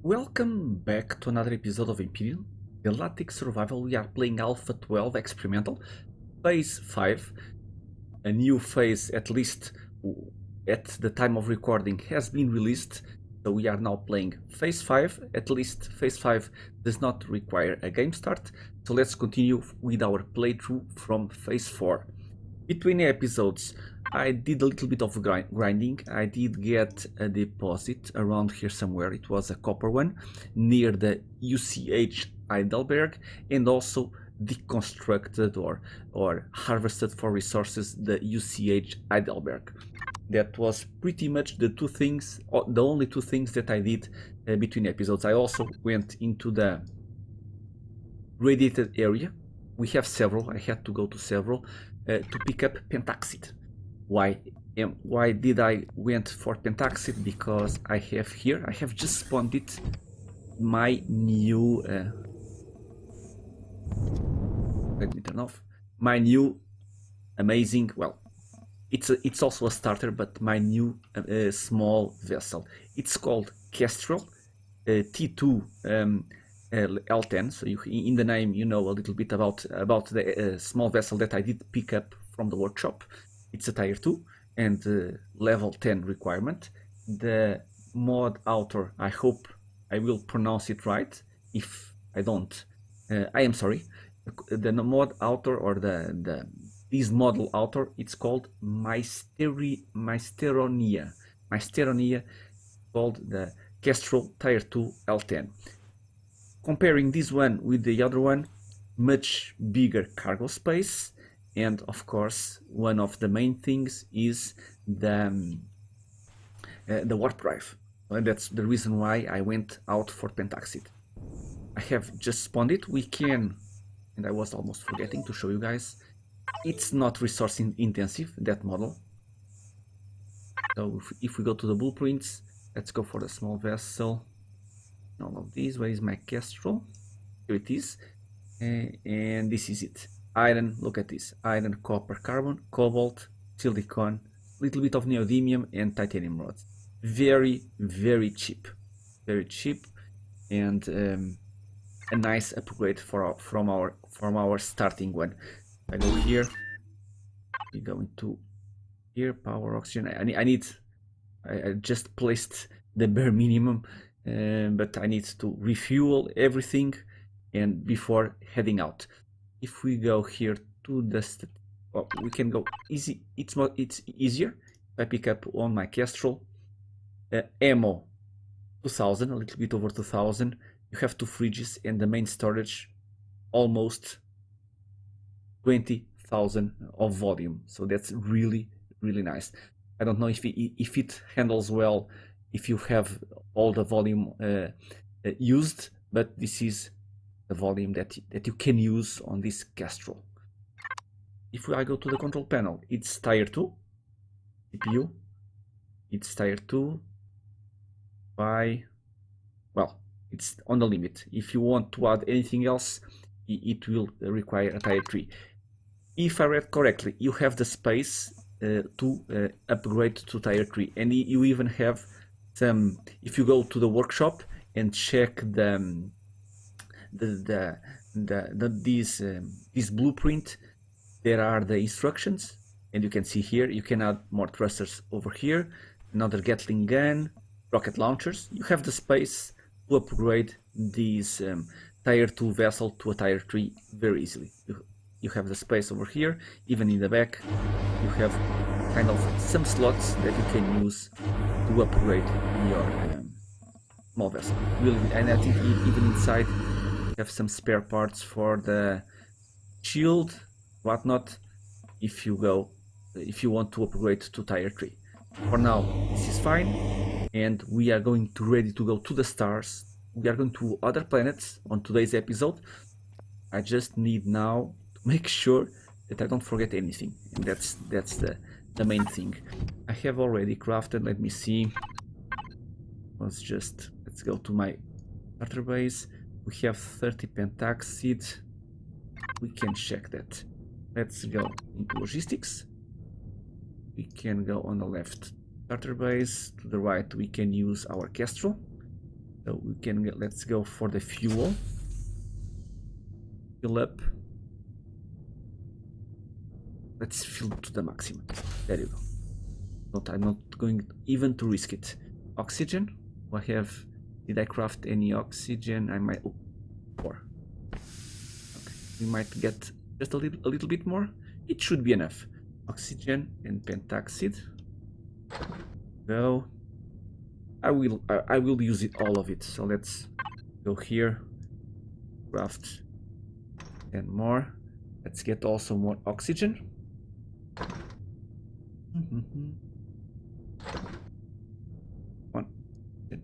Welcome back to another episode of Empyrion Galactic Survival. We are playing Alpha 12 Experimental, Phase 5. A new phase, at least at the time of recording, has been released. So we are now playing Phase 5. At least Phase 5 does not require a game start. So let's continue with our playthrough from Phase 4. Between episodes, I did a little bit of grinding. I did get a deposit around here somewhere. It was a copper one near the UCH Heidelberg, and also deconstructed or harvested for resources the UCH Heidelberg. That was pretty much the only two things that I did between episodes. I also went into the radiated area. We have several. I had to go to several to pick up pentaxid. Why did I went for pentaxid? Because I have just spawned it, my new let me turn off my new amazing, well, it's also a starter, but my new small vessel. It's called Kestrel T2 L10. So in the name you know a little bit about the small vessel that I did pick up from the workshop. It's a tier 2 and level 10 requirement. The mod author, I hope I will pronounce it right. If I don't, I am sorry. The mod author, or this model author, it's called Mysteronia. Mysteronia, called the Kestrel tier 2 L10. Comparing this one with the other one, much bigger cargo space. And of course, one of the main things is the warp drive. And that's the reason why I went out for pentaxid. I have just spawned it. We can, and I was almost forgetting to show you guys, it's not resource intensive, that model. So if we go to the blueprints, let's go for the small vessel. All of these. Where is my Kestrel? Here it is. And this is it. Iron, look at this. Iron, copper, carbon, cobalt, silicon, little bit of neodymium and titanium rods. Very, very cheap. Very cheap, and a nice upgrade from our starting one. I go here. We go into here, power, oxygen. I just placed the bare minimum, but I need to refuel everything and before heading out. If we go here to the we can go easy. It's easier. I pick up on my Kestrel ammo 2000, a little bit over 2000. You have 2 fridges and the main storage almost 20,000 of volume. So that's really, really nice. I don't know if it handles well if you have all the volume used, but this is the volume that you can use on this Kestrel. If I go to the control panel, it's tier 2 CPU. It's tier 2 by, well, it's on the limit. If you want to add anything else, it will require a tier 3. If I read correctly, you have the space to upgrade to tier 3, and you even have some. If you go to the workshop and check this blueprint, there are the instructions, and you can see here you can add more thrusters over here, another Gatling gun, rocket launchers. You have the space to upgrade this tier 2 vessel to a tier 3 very easily. You have the space over here. Even in the back you have kind of some slots that you can use to upgrade your small vessel. Really, and I think even inside have some spare parts for the shield, whatnot, if you want to upgrade to tier 3. For now, this is fine, and we are ready to go to the stars. We are going to other planets on today's episode. I just need now to make sure that I don't forget anything, and that's the main thing. I have already crafted, let me see. Let's go to my starter base. We have 30 pentaxid. We can check that. Let's go into logistics. We can go on the left starter base. To the right we can use our Kestrel. So we can get, let's go for the fuel. Fill up. Let's fill to the maximum. There you go. I'm not going even to risk it. Oxygen. I have. Did I craft any oxygen? I might. Oh, 4. Okay. We might get just a little bit more. It should be enough. Oxygen and pentaxid. Go. I will use it, all of it. So let's go here. Craft 10 more. Let's get also more oxygen. One. Get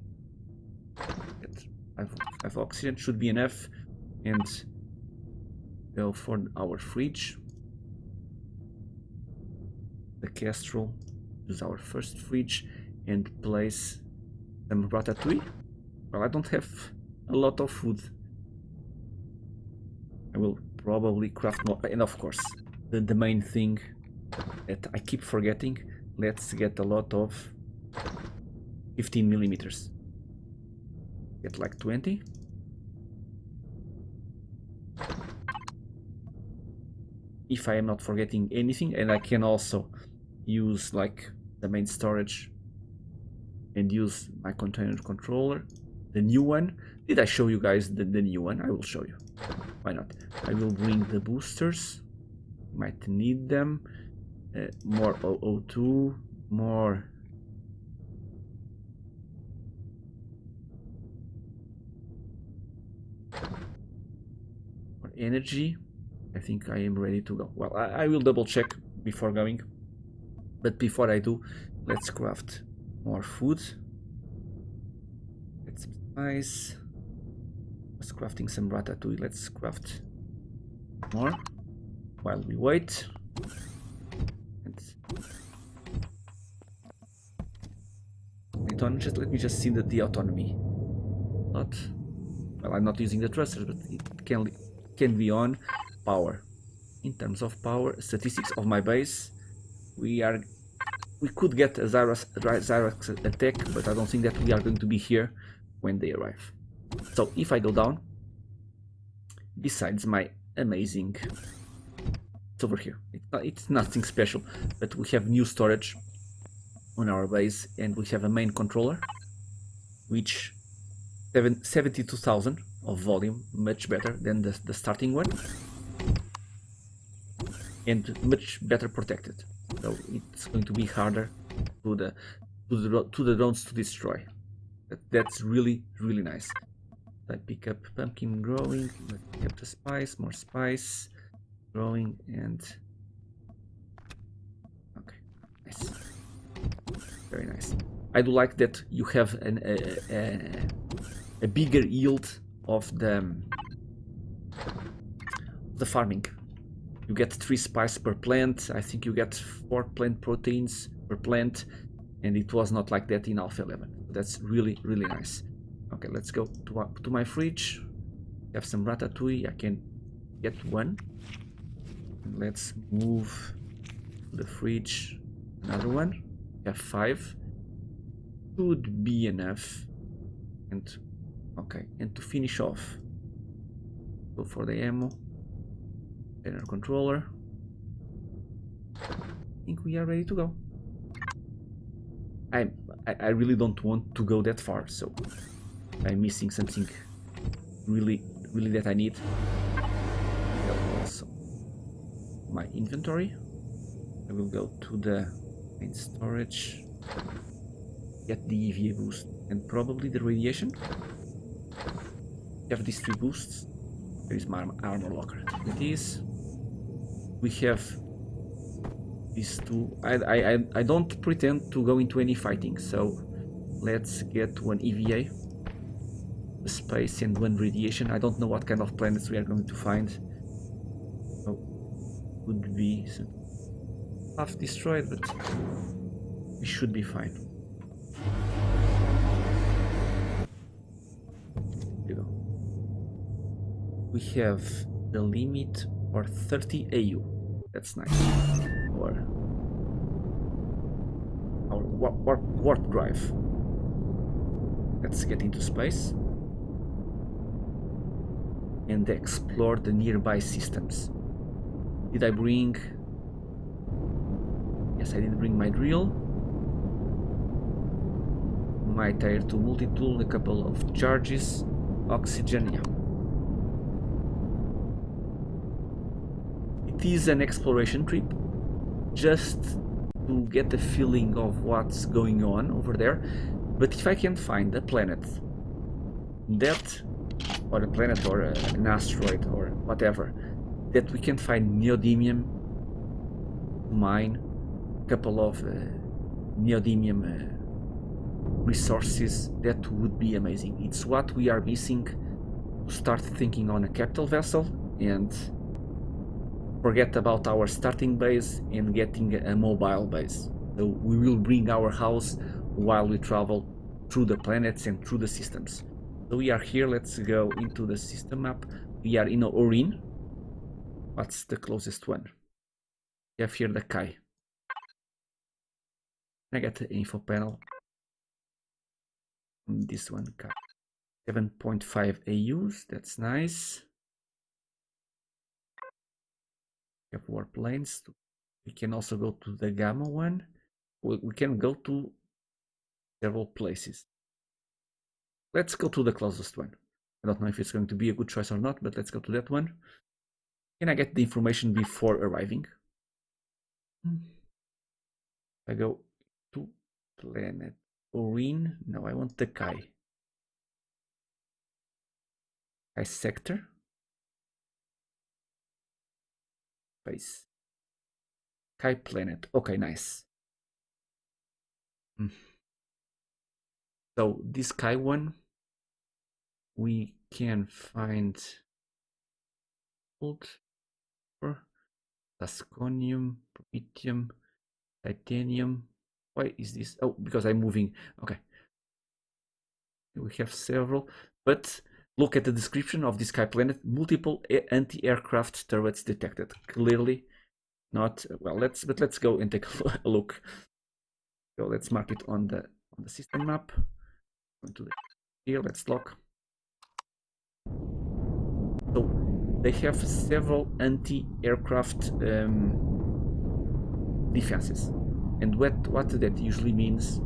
5 oxygen should be enough, and go for our fridge. The Kestrel. Use our first fridge and place some ratatouille. Well, I don't have a lot of food. I will probably craft more, and of course, the main thing that I keep forgetting. Let's get a lot of 15 millimeters. Get like 20. If I am not forgetting anything, and I can also use like the main storage and use my container controller, the new one. Did I show you guys the new one? I will show you. Why not? I will bring the boosters. Might need them. More O2, more energy. I think I am ready to go. Well, I will double check before going, but before I do, let's craft more food. Get some spice. Just crafting some ratatouille. Let's craft more while we wait. Just let me just see the autonomy. Not well. I'm not using the thrusters, but it can be on. Power. In terms of power, statistics of my base, we could get a Zyrax attack, but I don't think that we are going to be here when they arrive. So if I go down, besides my amazing, it's over here. It's nothing special, but we have new storage on our base, and we have a main controller, which 72,000 of volume, much better than the starting one, and much better protected. So it's going to be harder to the drones to destroy. That's really nice. I pick up pumpkin growing. Let's pick up the spice, more spice, growing, and okay, nice, very nice. I do like that you have a bigger yield of the farming. You get 3 spice per plant. I think you get 4 plant proteins per plant, and it was not like that in Alpha 11. That's really nice. Okay, let's go to my fridge. Have some ratatouille. I can get 1. Let's move to the fridge. Another one. Have 5. Should be enough. And okay, and to finish off, go for the ammo. Container controller. I think we are ready to go. I really don't want to go that far, so I'm missing something really that I need. Also, my inventory. I will go to the main storage, get the EVA boost, and probably the radiation. Have these 3 boosts. There is my armor locker. It is. We have these 2. I don't pretend to go into any fighting, so let's get 1 EVA, a space, and 1 radiation. I don't know what kind of planets we are going to find. Oh, could be half destroyed, but we should be fine. Here we go. We have the limit for 30 AU. That's nice. Or our warp drive. Let's get into space and explore the nearby systems. Did I bring... Yes, I did bring my drill, my Tier 2 multi-tool, a couple of charges, oxygen, yeah. It is an exploration trip, just to get a feeling of what's going on over there. But if I can find a planet that, or a planet or an asteroid or whatever, that we can find neodymium to mine, a couple of neodymium resources, that would be amazing. It's what we are missing to start thinking on a capital vessel and forget about our starting base and getting a mobile base. So we will bring our house while we travel through the planets and through the systems. So we are here. Let's go into the system map. We are in Orin. What's the closest one? We have here the Kai. I get the info panel. This one, Kai. 7.5 AUs. That's nice. We have warp lanes. We can also go to the Gamma one. We can go to several places. Let's go to the closest one. I don't know if it's going to be a good choice or not, but let's go to that one. Can I get the information before arriving? I go to planet Orin. No, I want the Kai. Kai sector. Space. Kai planet. Okay, nice. So this Kai one, we can find gold, tasconium, promethium, titanium. Why is this? Oh, because I'm moving. Okay. We have several, but look at the description of this Kai planet. Multiple anti-aircraft turrets detected. Clearly not well. Let's go and take a look. So let's mark it on the system map. Going to here. Let's lock. So they have several anti-aircraft defenses, and what that usually means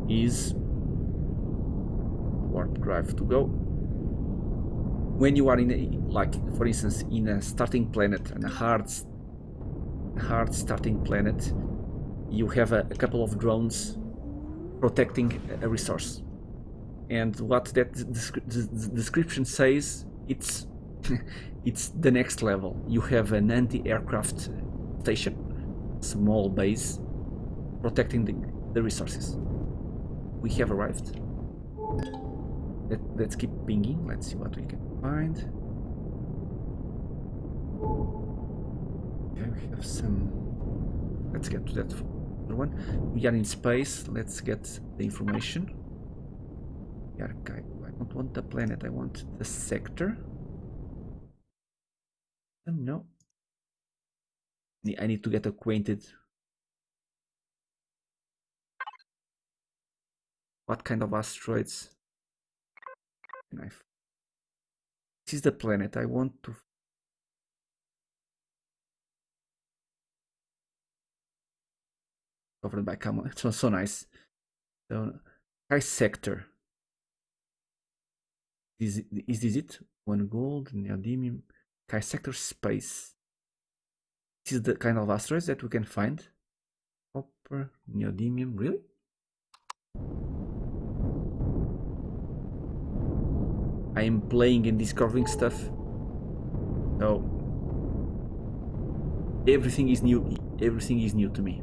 is warp drive to go. When you are in a, like for instance in a starting planet, and a hard starting planet, you have a couple of drones protecting a resource, and what that description says, it's it's the next level. You have an anti-aircraft station, small base, protecting the resources. We have arrived. Let's keep pinging. Let's see what we can find. Okay, we have some. Let's get to that other one. We are in space. Let's get the information. I don't want the planet. I want the sector. No. I need to get acquainted. What kind of asteroids? This is the planet I want to. Covered by camel. It was so nice. So, Kai sector. Is this it? One gold, neodymium. Kai sector space. This is the kind of asteroids that we can find. Copper, neodymium. Really? I am playing and discovering stuff. So everything is new. Everything is new to me.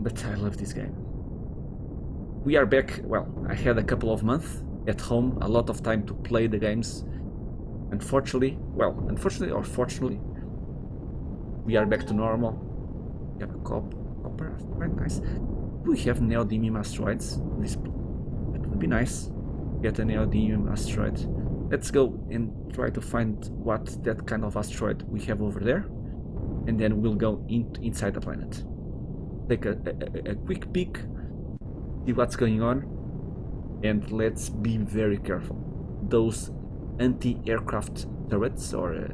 But I love this game. We are back. Well, I had a couple of months at home, a lot of time to play the games. Unfortunately or fortunately, we are back to normal. We have a copper asteroid, nice. We have neodymium asteroids. It would be nice. Get a neodymium asteroid. Let's go and try to find what that kind of asteroid we have over there, and then we'll go inside the planet. Take a quick peek see what's going on, and let's be very careful. Those anti-aircraft turrets or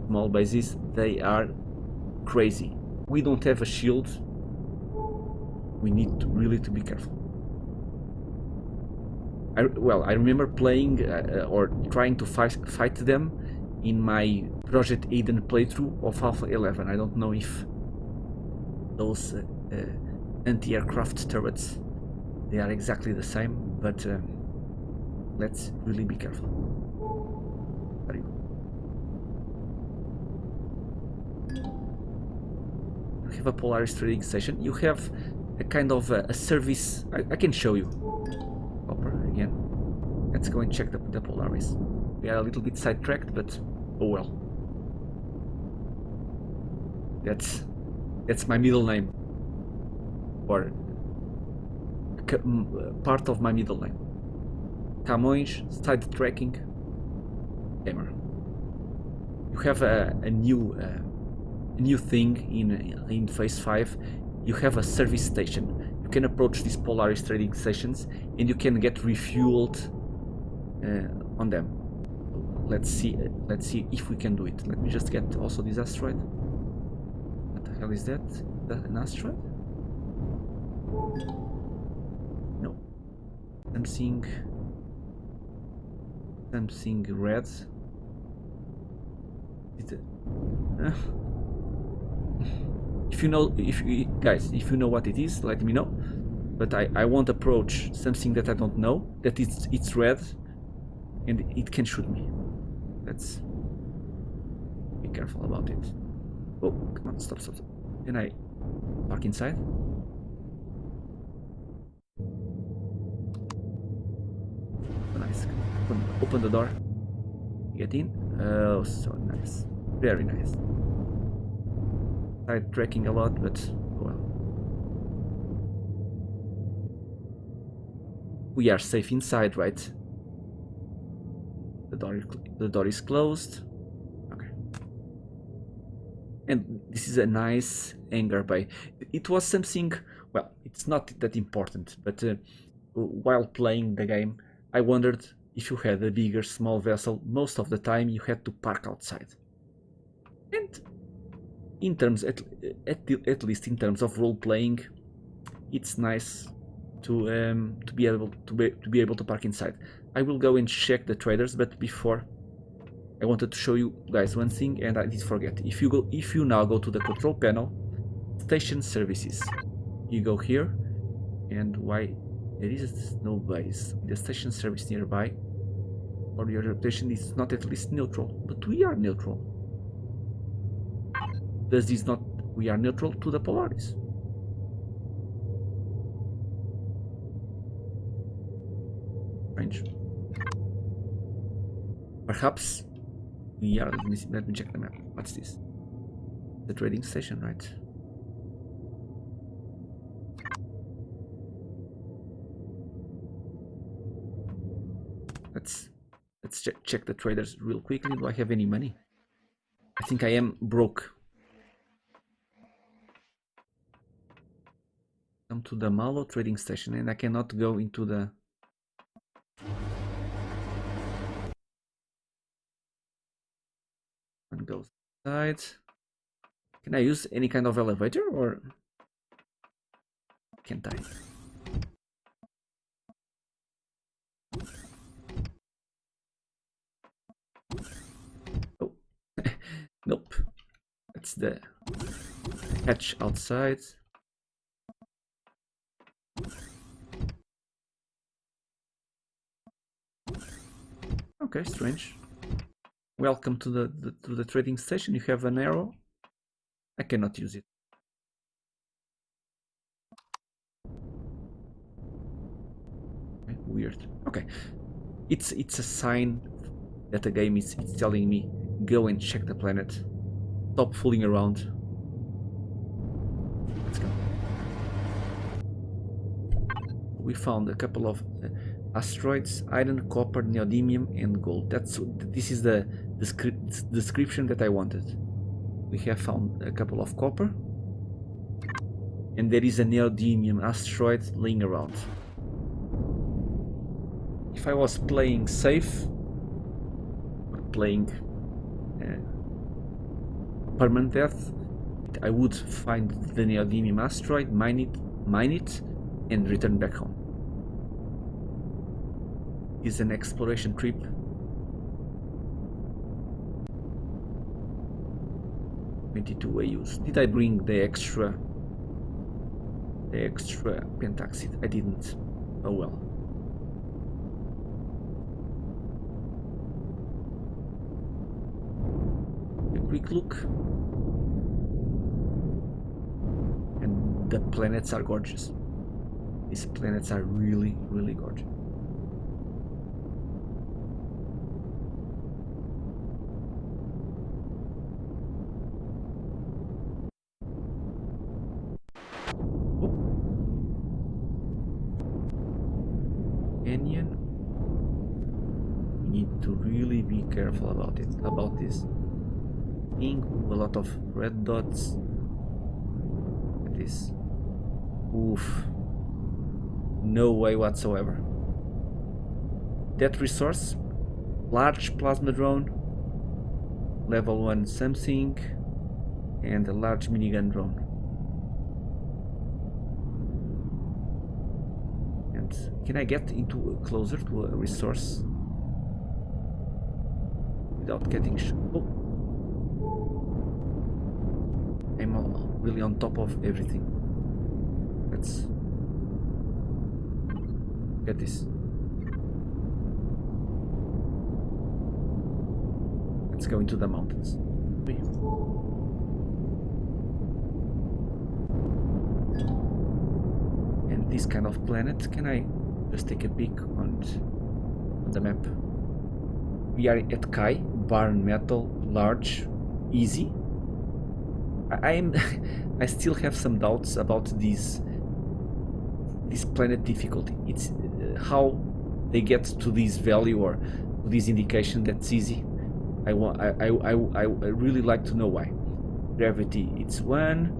small bases, they are crazy. We don't have a shield. We need to really be careful. I remember playing or trying to fight them in my Project Eden playthrough of Alpha 11. I don't know if those anti-aircraft turrets, they are exactly the same, but let's really be careful. There you go. You have a Polaris trading station. You have a kind of a service. I can show you. Copper again. Let's go and check the Polaris. We are a little bit sidetracked, but oh well. That's my middle name, or part of my middle name. Camões, sidetracking gamer. You have a new thing in Phase 5. You have a service station. You can approach these Polaris trading stations and you can get refueled on them. Let's see if we can do it. Let me just get also this asteroid. What the hell is that? An asteroid? No. Something red. If you know what it is, let me know. But I won't approach something that I don't know, that it's red and it can shoot me. Let's be careful about it. Oh, come on, stop. Can I park inside? Nice. Open the door. Get in. Oh, so nice. Very nice. Sidetracking a lot, but well. We are safe inside, right? The door is closed. Okay. And this is a nice hangar bay. It was something, well, it's not that important, but while playing the game, I wondered if you had a bigger small vessel, most of the time you had to park outside. And in terms, at least in terms of role playing, it's nice to be able to park inside. I will go and check the traders, but before I wanted to show you guys one thing, and I did forget. If you now go to the control panel, station services, you go here, and why there is no base, the station service nearby, or your reputation is not at least neutral, but we are neutral. Does this not? We are neutral to the Polaris. Strange. Perhaps we are. Let me check the map. What's this? The trading station, right? Let's check the traders real quickly. Do I have any money? I think I am broke. Come to the Malo trading station, and I cannot go into the. One goes inside. Can I use any kind of elevator, or can't I? Oh, nope. That's the hatch outside. Okay, strange. Welcome to the trading station. You have an arrow. I cannot use it. Okay, weird. Okay, it's a sign that the game is telling me go and check the planet. Stop fooling around. Let's go. We found a couple of asteroids: iron, copper, neodymium, and gold. This is the description that I wanted. We have found a couple of copper and there is a neodymium asteroid laying around. If I was playing safe, or playing permanent death, I would find the neodymium asteroid, mine it, and return back home. It's an exploration trip. AUs. Did I bring the extra pentaxid? I didn't. Oh well. A quick look. And the planets are gorgeous. These planets are really, really gorgeous. Canyon. We need to really be careful about this thing. A lot of red dots. Look at this. Oof. No way whatsoever. That resource, large plasma drone, level 1 something, and a large minigun drone. And can I get into closer to a resource without getting shot? Oh. I'm really on top of everything. Let's get this. Let's go into the mountains. And this kind of planet, can I just take a peek on the map? We are at Kai, barn metal, large, easy. I still have some doubts about this planet difficulty. It's how they get to this value or to this indication that's easy. I really like to know why. Gravity, it's 1.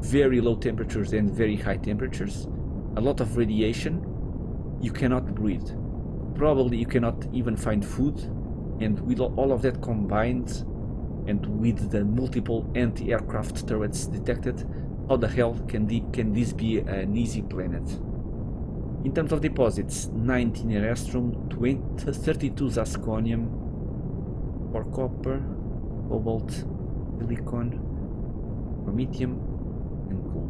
Very low temperatures and very high temperatures. A lot of radiation. You cannot breathe. Probably you cannot even find food. And with all of that combined, and with the multiple anti-aircraft turrets detected, how the hell can this be an easy planet? In terms of deposits, 19 erestrum, 32 zasconium, 4 copper, cobalt, silicon, promethium, and coal,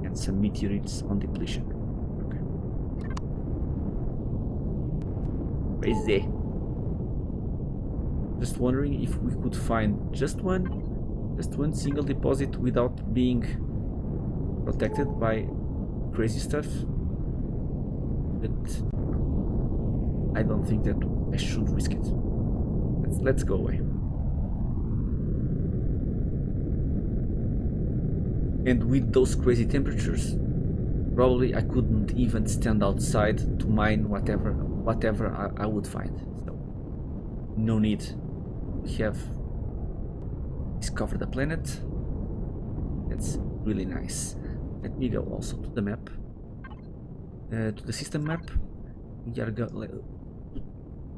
and some meteorites on depletion. Okay. Crazy. Just wondering if we could find just one single deposit without being protected by crazy stuff. But I don't think that I should risk it. Let's go away. And with those crazy temperatures, probably I couldn't even stand outside to mine whatever I would find. So no need. We have discovered the planet. That's really nice. Let me go also to the map, to the system map.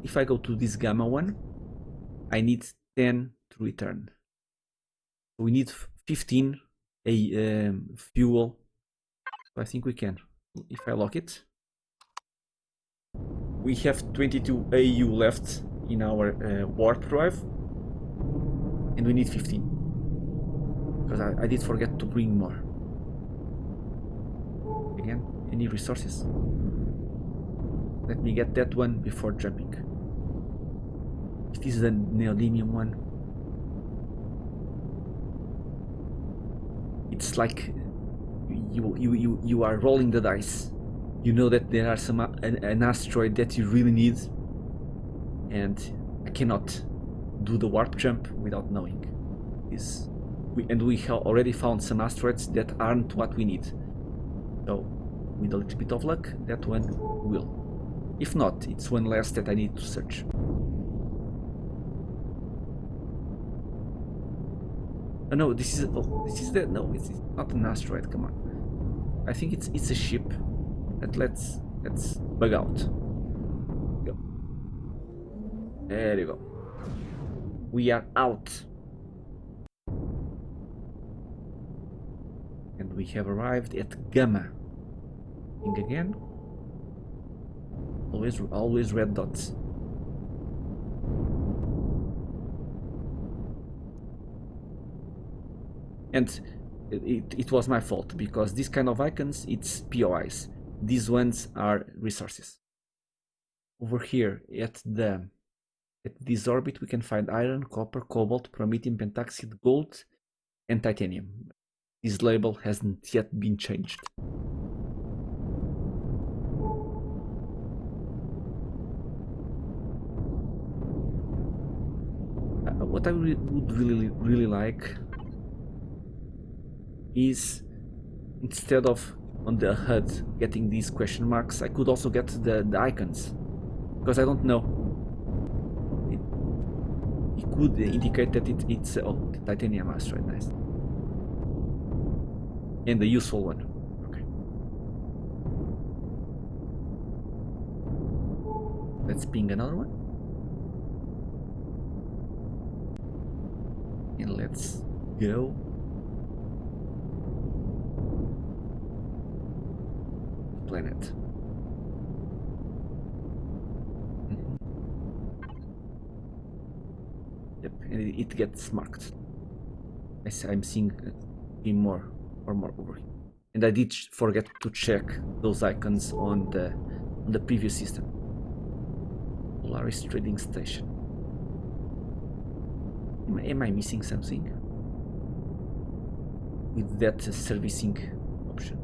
If I go to this gamma one, I need 10 to return. We need 15 fuel. So I think we can. If I lock it, we have 22 AU left in our warp drive, and we need 15 because I did forget to bring more. Again, any resources? Let me get that one before jumping. It is the neodymium one. It's like you are rolling the dice. You know that there are an asteroid that you really need, and I cannot do the warp jump without knowing this. We have already found some asteroids that aren't what we need. So with a little bit of luck, that one will. If not, it's one less that I need to search. No, this is no, it's not an asteroid. Come on, I think it's a ship. But let's bug out. Go. There you go. We are out, and we have arrived at Gamma. Think again. Always red dots. And it was my fault, because this kind of icons, it's POIs. These ones are resources. Over here at this orbit we can find iron, copper, cobalt, promethium, pentaxide, gold, and titanium. This label hasn't yet been changed. What I would really like is, instead of on the HUD getting these question marks, I could also get the icons, because I don't know. It could indicate that it's the titanium asteroid. Nice. And the useful one. Okay. Let's ping another one. And let's go. Planet. Yep, and it gets marked. I'm seeing more over here. And I did forget to check those icons on the previous system. Polaris Trading Station. Am I missing something with that servicing option?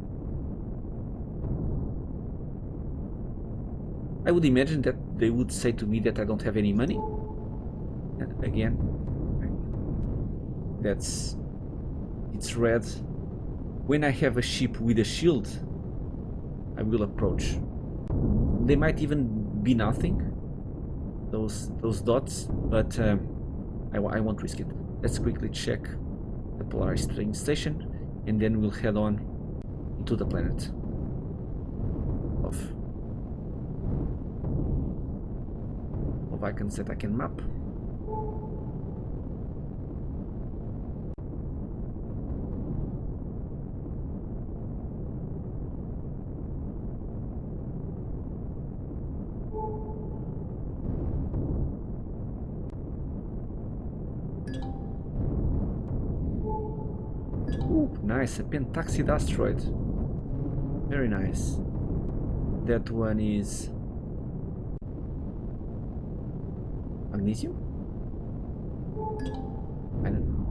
I would imagine that they would say to me that I don't have any money. And again, it's red. When I have a ship with a shield, I will approach. They might even be nothing, those dots, but I won't risk it. Let's quickly check the Polaris train station, and then we'll head on into the planet of icons that I can map. Ooh, nice, a pentaxide asteroid. Very nice. That one is magnesium? I don't know.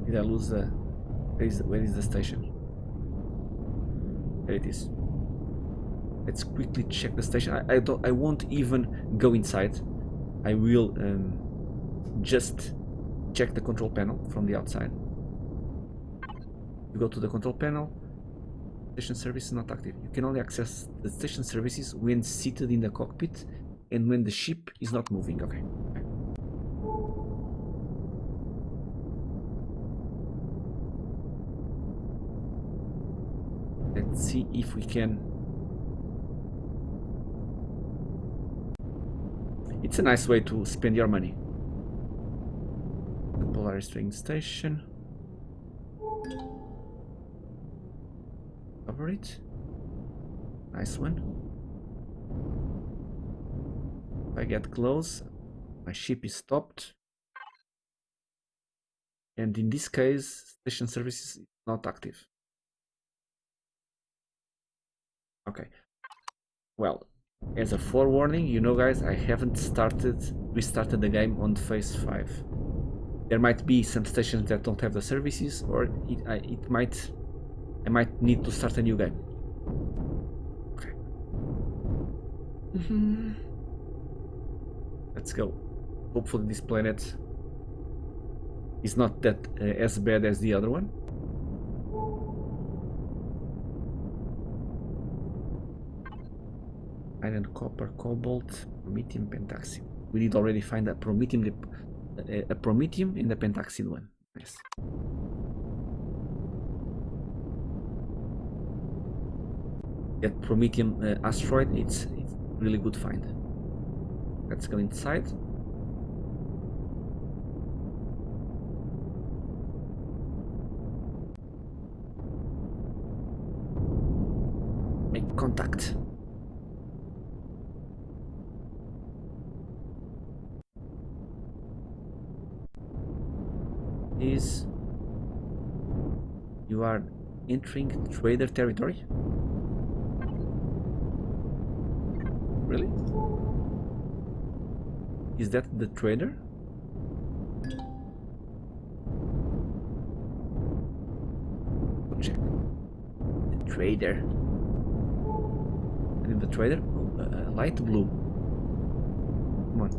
Did I lose the... Where is the station? There it is. Let's quickly check the station. I won't even go inside. I will just check the control panel from the outside. You go to the control panel. Station service is not active. You can only access the station services when seated in the cockpit and when the ship is not moving. Okay. Let's see if we can. It's a nice way to spend your money. The Polaris train station. Cover it. Nice one. If I get close, my ship is stopped. And in this case, station services is not active. Okay. Well, as a forewarning, you know, guys, I haven't restarted the game on phase 5. There might be some stations that don't have the services, or I might need to start a new game. Okay. Let's go. Hopefully this planet is not that as bad as the other one. Iron, copper, cobalt, promethium, pentaxid. We did already find a promethium in the pentaxid one. Nice. That promethium asteroid, it's really good find. Let's go inside. Make contact. You are entering trader territory? Really? Is that the trader? Check. The trader. And the trader? Oh, light blue. Come on.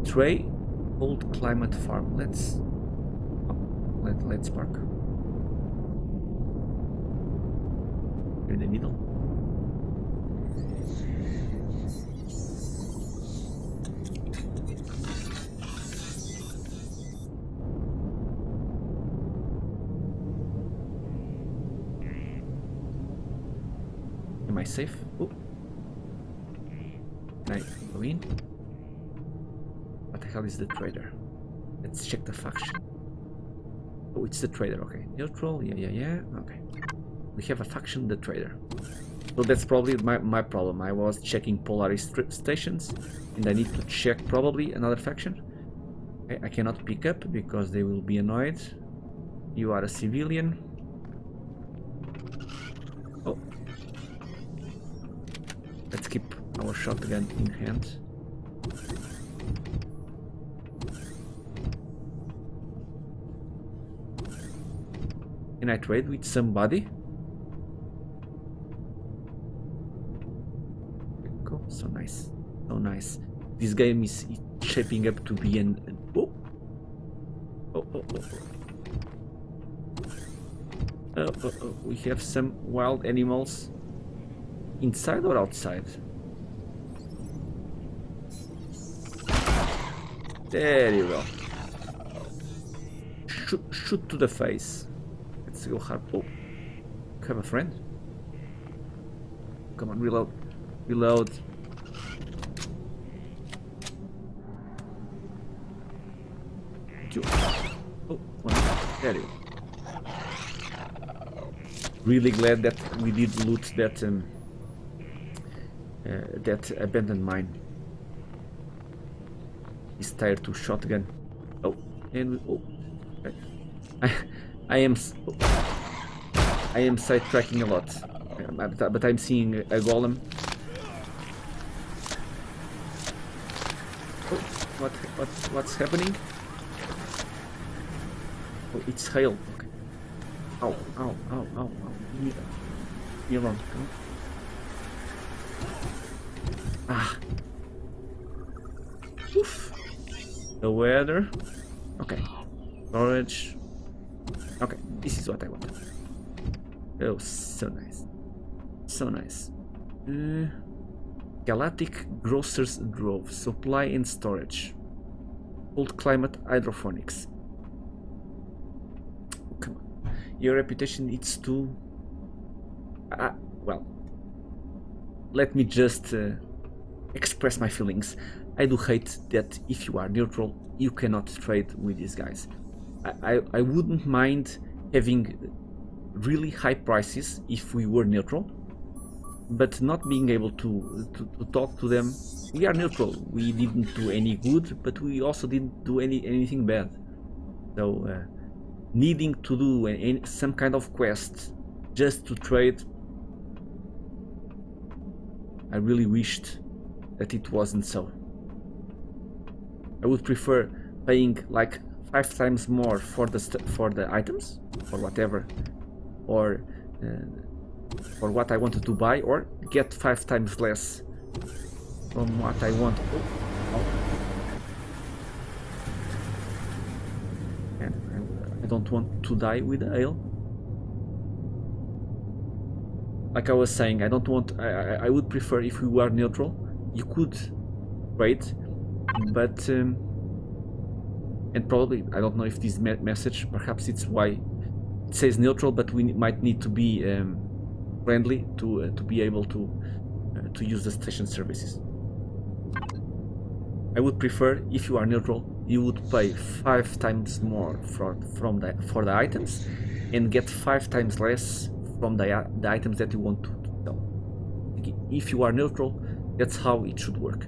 Tray, old climate farm. Let's park here in the middle. Am I safe? Oh. Can I go in? What the hell is the trader? Let's check the faction. Oh, it's the trader, okay. Neutral, yeah, okay. We have a faction, the trader. So that's probably my problem. I was checking Polaris stations, and I need to check probably another faction. Okay, I cannot pick up because they will be annoyed. You are a civilian. Oh. Let's keep our shotgun in hand. Can I trade with somebody? Cool. So nice. So nice. This game is shaping up to be an... Oh. We have some wild animals. Inside or outside? There you go. Shoot to the face. Let's go hard. Oh, have a friend. Come on, reload. Reload. Oh, there you go. Really glad that we did loot that that abandoned mine. Is tied to shotgun. Oh, and I am sidetracking a lot, but I'm seeing a golem. Oh, what's happening? Oh, it's hail. Okay. Ow. Leave me alone. Ah. Oof. The weather. Okay. Storage. Okay, this is what I want. Oh, so nice. So nice. Galactic Grocers Grove. Supply and storage. Cold climate hydroponics. Oh, come on. Your reputation needs to... well. Let me just express my feelings. I do hate that if you are neutral, you cannot trade with these guys. I wouldn't mind having really high prices if we were neutral, but not being able to talk to them. We are neutral. We didn't do any good, but we also didn't do anything bad. So needing to do some kind of quest just to trade, I really wished that it wasn't so. I would prefer paying like 5 times more for the items or whatever, or for what I wanted to buy, or get 5 times less from what I want. And I don't want to die with the ale. like I was saying, I don't want. I would prefer if we were neutral. You could trade, but and probably I don't know if this message. Perhaps it's why it says neutral, but we might need to be friendly to be able to use the station services. I would prefer if you are neutral, you would pay 5 times more for the items, and get 5 times less from the items that you want to sell. If you are neutral, that's how it should work.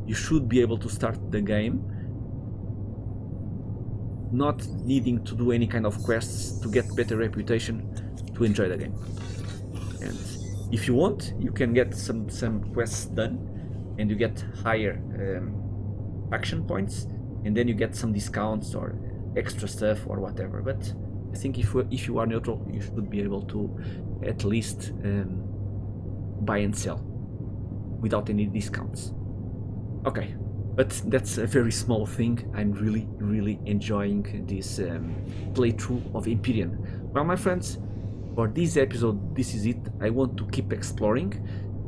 You should be able to start the game not needing to do any kind of quests to get better reputation to enjoy the game. And if you want, you can get some quests done, and you get higher action points, and then you get some discounts or extra stuff or whatever. But I think if you are neutral, you should be able to at least buy and sell without any discounts. Okay, but that's a very small thing. I'm really enjoying this playthrough of Empyrion. Well, my friends, for this episode, this is it. I want to keep exploring.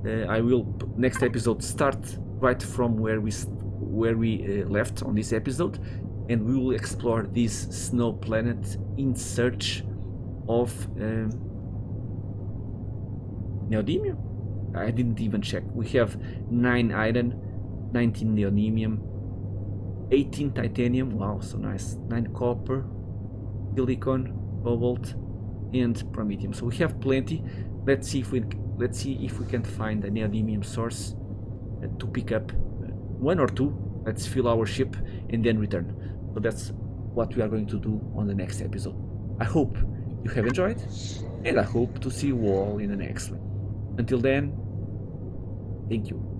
I will next episode start right from where we left on this episode, and we will explore this snow planet in search of neodymium. I didn't even check. We have 9 iron, 19 neodymium, 18 titanium. Wow, so nice. 9 copper, silicon, cobalt, and promethium. So we have plenty. Let's see if we can find a neodymium source to pick up 1 or 2. Let's fill our ship and then return. So that's what we are going to do on the next episode. I hope you have enjoyed, and I hope to see you all in the next one. Until then, thank you.